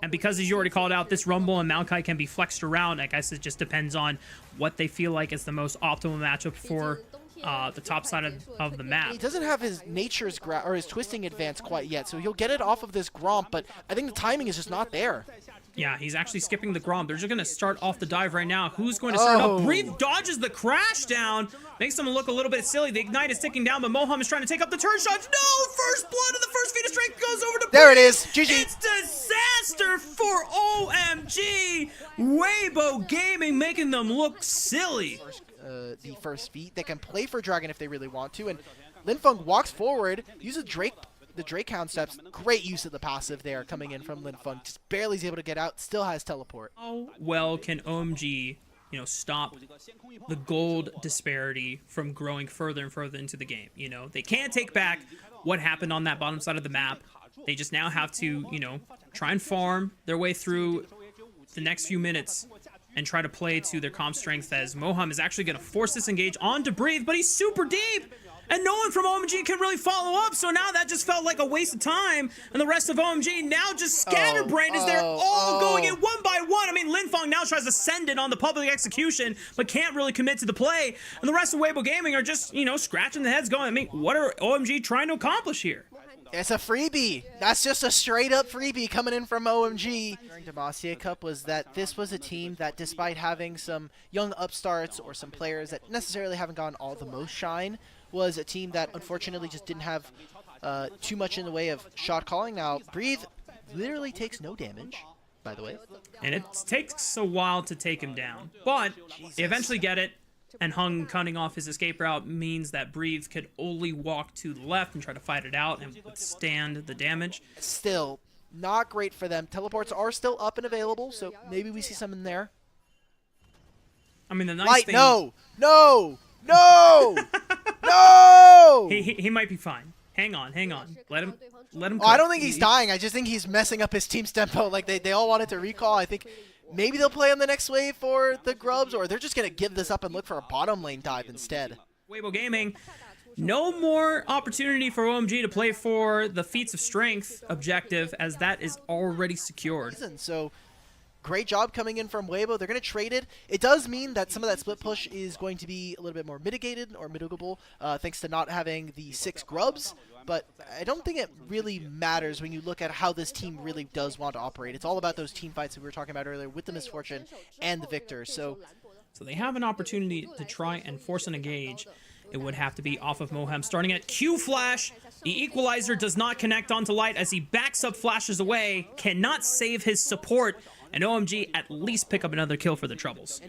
And because, as you already called out, this Rumble and Maokai can be flexed around. I guess it just depends on what they feel like is the most optimal matchup for the top side of the map. He doesn't have his nature's or his twisting advance quite yet, so he'll get it off of this Gromp, but I think the timing is just not there. Yeah, he's actually skipping the Gromp. They're just going to start off the dive right now. Who's going to start up? Breathe dodges the crash down. Makes them look a little bit silly. The Ignite is ticking down, but Moham is trying to take up the turn shots. No! First blood of the first feat of strength goes over to There it is. GG. It's disaster for OMG. Weibo Gaming making them look silly. The first feat. They can play for Dragon if they really want to, and Linfeng walks forward, uses the Drake Hound steps. Great use of the passive there coming in from Linfeng. Just barely is able to get out, still has teleport. How well can OMG, stop the gold disparity from growing further and further into the game? They can't take back what happened on that bottom side of the map. They just now have to, try and farm their way through the next few minutes and try to play to their comp strength, as Moham is actually going to force this engage onto Breathe, but he's super deep, and no one from OMG can really follow up, so now that just felt like a waste of time, and the rest of OMG now just scatterbrained as they're all going in one by one. I mean, Linfeng now tries to send it on the public execution, but can't really commit to the play, and the rest of Weibo Gaming are just, scratching the heads going, I mean, what are OMG trying to accomplish here? It's a freebie. That's just a straight-up freebie coming in from OMG. During Demacia Cup was that this was a team that, despite having some young upstarts or some players that necessarily haven't gotten all the most shine, was a team that unfortunately just didn't have too much in the way of shot calling. Now, Breathe literally takes no damage, by the way. And it takes a while to take him down, but they eventually get it. And Hung cutting off his escape route means that Breathe could only walk to the left and try to fight it out and withstand the damage. Still, not great for them. Teleports are still up and available, so maybe we see some in there. I mean, the nice thing... No! No! No! No! He might be fine. Hang on. Let him Oh, I don't think he's dying. I just think he's messing up his team's tempo. Like, they all wanted to recall. I think... maybe they'll play on the next wave for the Grubs, or they're just going to give this up and look for a bottom lane dive instead. Weibo Gaming, no more opportunity for OMG to play for the Feats of Strength objective, as that is already secured. So, great job coming in from Weibo. They're going to trade it. It does mean that some of that split push is going to be a little bit more mitigated or mitigable, thanks to not having the 6 Grubs. But I don't think it really matters when you look at how this team really does want to operate. It's all about those team fights that we were talking about earlier with the Misfortune and the Victor. So they have an opportunity to try and force an engage. It would have to be off of Moham, starting at Q Flash. The Equalizer does not connect onto Light as he backs up, flashes away, cannot save his support, and OMG at least pick up another kill for the Troubles.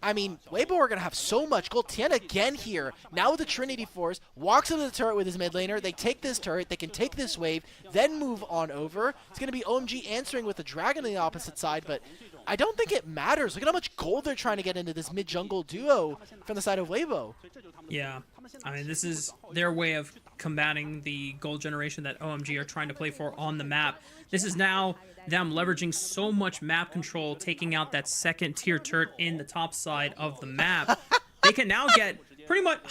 I mean, Weibo are going to have so much gold. Tien again here, now with the Trinity Force, walks into the turret with his mid laner. They take this turret, they can take this wave, then move on over. It's going to be OMG answering with the Dragon on the opposite side, but I don't think it matters. Look at how much gold they're trying to get into this mid-jungle duo from the side of Weibo. Yeah, I mean, this is their way of combating the gold generation that OMG are trying to play for on the map. This is now them leveraging so much map control, taking out that second tier turret in the top side of the map. They can now get pretty much...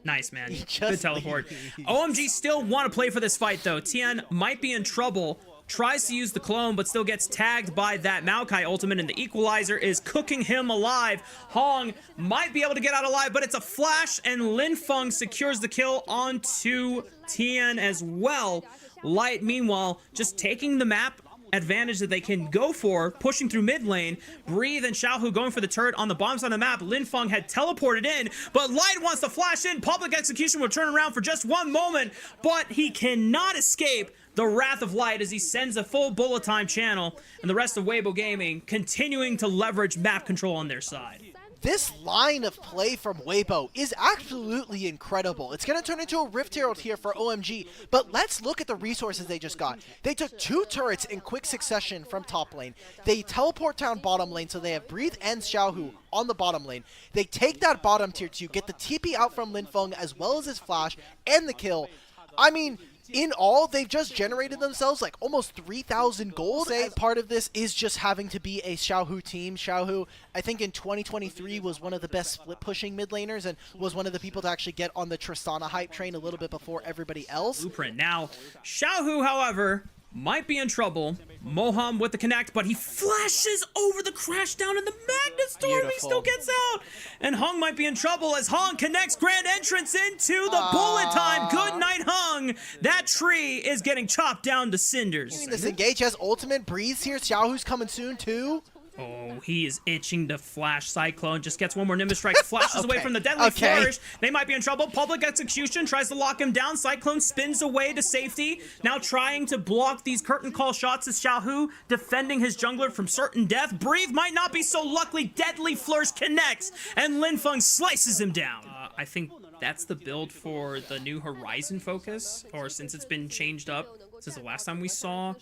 Nice, man. Good teleport. OMG still want to play for this fight, though. Tien might be in trouble. Tries to use the clone, but still gets tagged by that Maokai ultimate, and the Equalizer is cooking him alive. Hong might be able to get out alive, but it's a flash, and Linfeng secures the kill onto Tien as well. Light, meanwhile, just taking the map advantage that they can go for, pushing through mid lane. Breathe and Xiaohu going for the turret on the bottom side of the map. Linfeng had teleported in, but Light wants to flash in. Public execution will turn around for just one moment, but he cannot escape the Wrath of Light as he sends a full bullet time channel, and the rest of Weibo Gaming continuing to leverage map control on their side. This line of play from Weibo is absolutely incredible. It's going to turn into a Rift Herald here for OMG, but let's look at the resources they just got. They took 2 turrets in quick succession from top lane. They teleport down bottom lane, so they have Breathe and Xiaohu on the bottom lane. They take that bottom tier 2, get the TP out from Linfeng as well as his flash, and the kill. I mean, in all, they've just generated themselves like almost 3,000 gold. Part of this is just having to be a Xiaohu team. Xiaohu, I think in 2023 was one of the best split pushing mid laners and was one of the people to actually get on the Tristana hype train a little bit before everybody else. Blueprint. Now, Xiaohu, however, might be in trouble. Moham with the connect, but he flashes over the crash down in the Magnet Storm. He still gets out. And Hung might be in trouble as Hung connects grand entrance into the bullet time. Good night, Hung. That tree is getting chopped down to cinders. I mean, this engage has ultimate. Breeze here. Xiaohu's coming soon, too. Oh, he is itching to flash Cyclone. Just gets one more Nimbus Strike. Flashes away from the deadly flourish. They might be in trouble. Public execution tries to lock him down. Cyclone spins away to safety. Now trying to block these curtain call shots is Xiaohu, defending his jungler from certain death. Breathe might not be so lucky. Deadly flourish connects, and Linfeng slices him down. I think that's the build for the new Horizon focus, or since it's been changed up since the last time we saw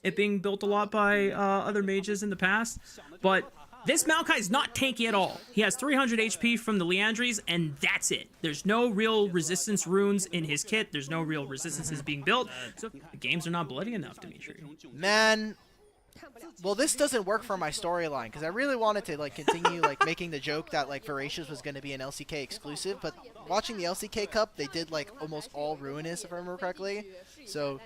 it being built a lot by other mages in the past. But this Maokai is not tanky at all. He has 300 HP from the Liandry's, and that's it. There's no real resistance runes in his kit. There's no real resistances being built. So the games are not bloody enough, Dimitri. Man, well, this doesn't work for my storyline, because I really wanted to like continue like making the joke that like Voracious was going to be an LCK exclusive, but watching the LCK Cup, they did like almost all Ruinous, if I remember correctly. So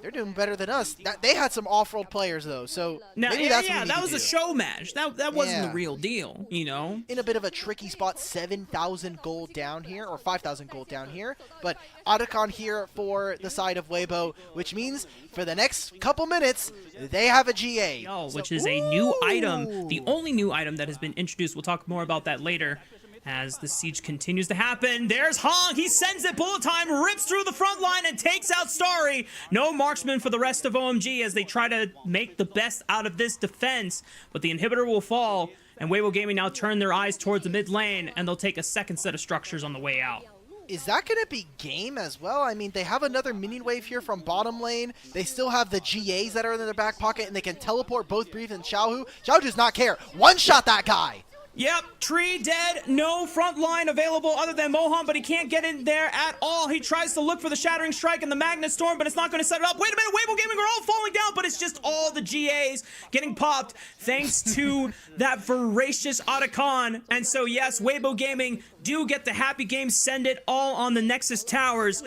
they're doing better than us. They had some off-world players though, so now, maybe that's what we need that to was do. a show match. That wasn't the real deal, you know. In a bit of a tricky spot, 7,000 gold down here, or 5,000 gold down here. But Otacon here for the side of Weibo, which means for the next couple minutes, they have a GA. Which is a new item, the only new item that has been introduced. We'll talk more about that later as the siege continues to happen. There's Hong. He sends it. Bullet time rips through the front line and takes out Starry. No marksman for the rest of OMG as they try to make the best out of this defense. But the inhibitor will fall, and Weibo Gaming now turn their eyes towards the mid lane, and they'll take a second set of structures on the way out. Is that going to be game as well? I mean, they have another minion wave here from bottom lane. They still have the GAs that are in their back pocket, and they can teleport both Breathe and Xiaohu. Xiaohu does not care. One-shot that guy. Yep, tree dead, no front line available other than Moham, but he can't get in there at all. He tries to look for the Shattering Strike and the Magnet Storm, but it's not going to set it up. Wait a minute, Weibo Gaming are all falling down, but it's just all the GAs getting popped thanks to that voracious Otacon. And so yes, Weibo Gaming do get the happy game, send it all on the Nexus Towers.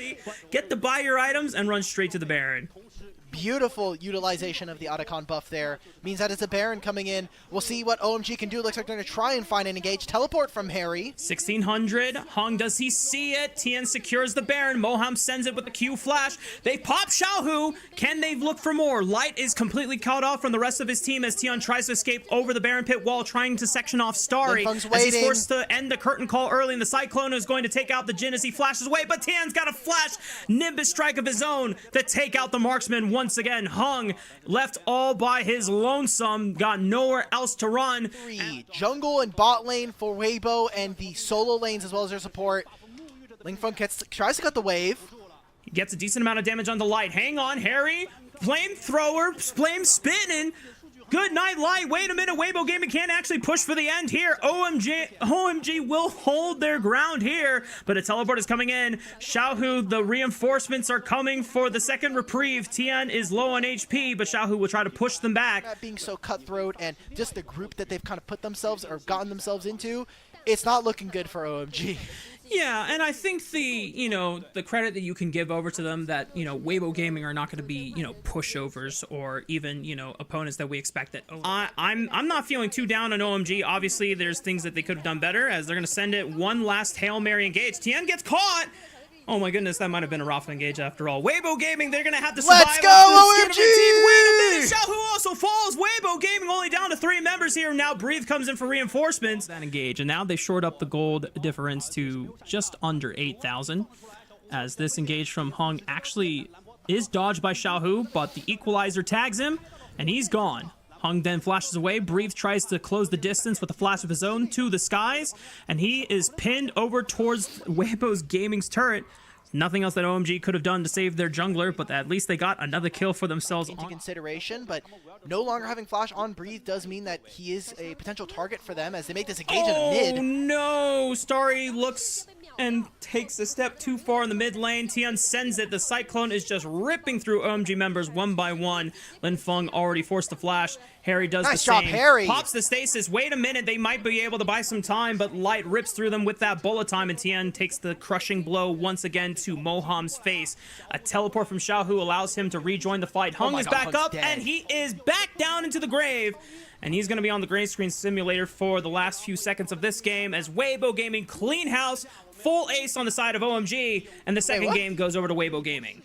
Get to buy your items and run straight to the Baron. Beautiful utilization of the Otacon buff there. Means that it's a Baron coming in. We'll see what OMG can do. Looks like they're going to try and find an engage. Teleport from Harry. 1600. Hung, does he see it? Tien secures the Baron. Moham sends it with the Q flash. They pop Xiaohu. Can they look for more? Light is completely cut off from the rest of his team as Tien tries to escape over the Baron pit wall, trying to section off Starry. As he's forced to end the curtain call early, and the Cyclone is going to take out the Jhin as he flashes away, but Tien's got a flash Nimbus Strike of his own to take out the marksman once again. Hung left all by his lonesome, got nowhere else to run. Jungle and bot lane for Weibo, and the solo lanes as well as their support. Linfeng tries to cut the wave. He gets a decent amount of damage on the Light. Hang on, Harry. Flamethrower, flame spinning. Good night, Light. Wait a minute. Weibo Gaming can't actually push for the end here. OMG will hold their ground here, but a teleport is coming in. Xiaohu, the reinforcements are coming for the second reprieve. Tien is low on HP, but Xiaohu will try to push them back. Not being so cutthroat and just the group that they've kind of put themselves or gotten themselves into, it's not looking good for OMG. Yeah, and I think the credit that you can give over to them that, Weibo Gaming are not going to be, pushovers or even, opponents that we expect that. I'm not feeling too down on OMG. Obviously, there's things that they could have done better as they're going to send it one last Hail Mary engage. Tien gets caught. Oh my goodness, that might have been a Rafa engage after all. Weibo Gaming, they're going to have to survive. Let's go, OMG! Wait a minute, Xiaohu also falls. Weibo Gaming only down to 3 members here. Now Breathe comes in for reinforcements. That engage, and now they short up the gold difference to just under 8,000. As this engage from Hung actually is dodged by Xiaohu, but the equalizer tags him, and he's gone. Hung then flashes away. Breathe tries to close the distance with a flash of his own to the skies, and he is pinned over towards Weibo's Gaming's turret. Nothing else that OMG could have done to save their jungler, but at least they got another kill for themselves. Into consideration, but no longer having flash on Breathe does mean that he is a potential target for them as they make this engage in the mid. Oh no! Starry looks and takes a step too far in the mid lane. Tien sends it. The Cyclone is just ripping through OMG members one by one. Linfeng already forced the flash. Harry does the same. Nice job, Harry. Pops the stasis. Wait a minute. They might be able to buy some time, but Light rips through them with that bullet time, and Tien takes the crushing blow once again into Moham's face. A teleport from Xiaohu allows him to rejoin the fight. Hung is back Hung's up, dead. and he is back down into the grave. And he's going to be on the green screen simulator for the last few seconds of this game as Weibo Gaming clean house, full ace on the side of OMG, and the second what? game goes over to Weibo Gaming.